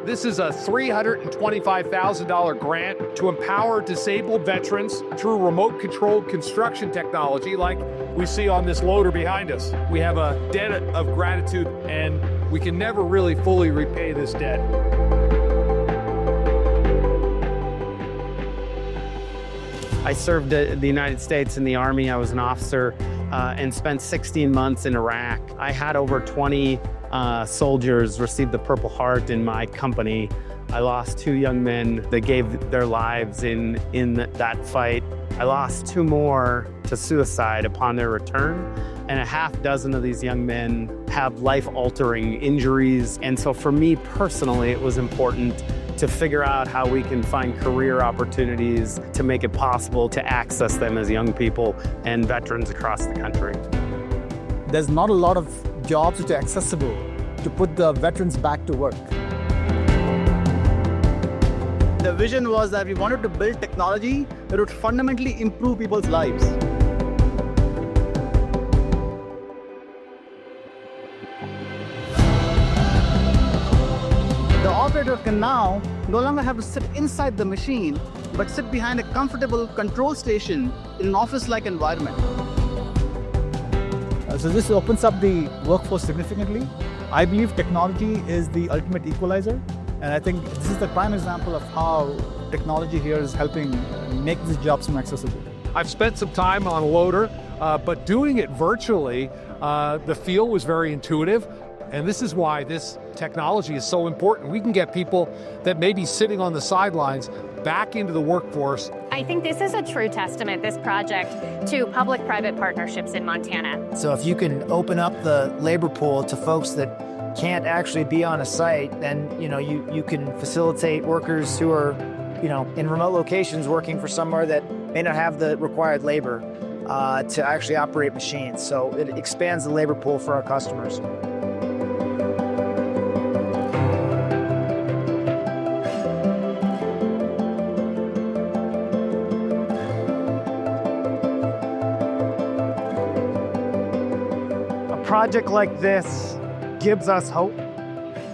This is a $325,000 grant to empower disabled veterans through remote-controlled construction technology like we see on this loader behind us. We have a debt of gratitude, and we can never really fully repay this debt. I served the United States in the Army. I was an officer and spent 16 months in Iraq. I had over 20 soldiers receive the Purple Heart in my company. I lost 2 young men that gave their lives in that fight. I lost 2 more to suicide upon their return, and a half dozen of these young men have life-altering injuries. And so for me personally, it was important to figure out how we can find career opportunities to make it possible to access them as young people and veterans across the country. There's not a lot of jobs which are accessible to put the veterans back to work. The vision was that we wanted to build technology that would fundamentally improve people's lives. The operator can now no longer have to sit inside the machine, but sit behind a comfortable control station in an office-like environment. So this opens up the workforce significantly. I believe technology is the ultimate equalizer, and I think this is the prime example of how technology here is helping make these jobs more accessible. I've spent some time on a loader, but doing it virtually, the feel was very intuitive. And this is why this technology is so important. We can get people that may be sitting on the sidelines back into the workforce. I think this is a true testament, this project, to public-private partnerships in Montana. So if you can open up the labor pool to folks that can't actually be on a site, then you can facilitate workers who are in remote locations working for somewhere that may not have the required labor to actually operate machines. So it expands the labor pool for our customers. A project like this gives us hope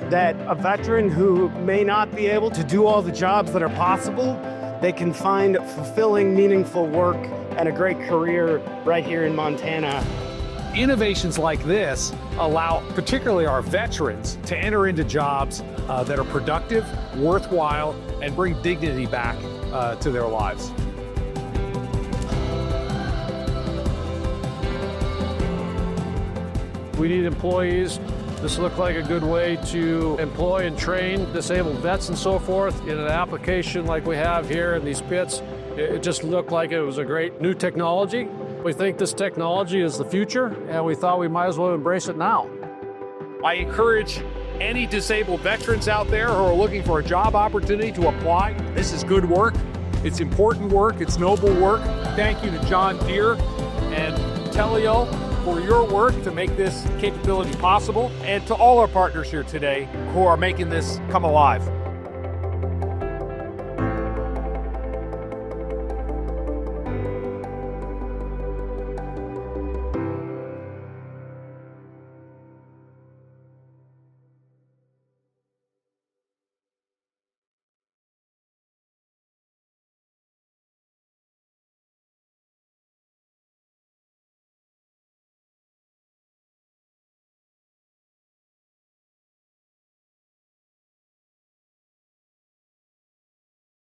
that a veteran who may not be able to do all the jobs that are possible, they can find fulfilling, meaningful work and a great career right here in Montana. Innovations like this allow particularly our veterans to enter into jobs that are productive, worthwhile, and bring dignity back to their lives. We need employees. This looked like a good way to employ and train disabled vets and so forth in an application like we have here in these pits. It just looked like it was a great new technology. We think this technology is the future, and we thought we might as well embrace it now. I encourage any disabled veterans out there who are looking for a job opportunity to apply. This is good work. It's important work. It's noble work. Thank you to John Deere and Teleo for your work to make this capability possible, and to all our partners here today who are making this come alive.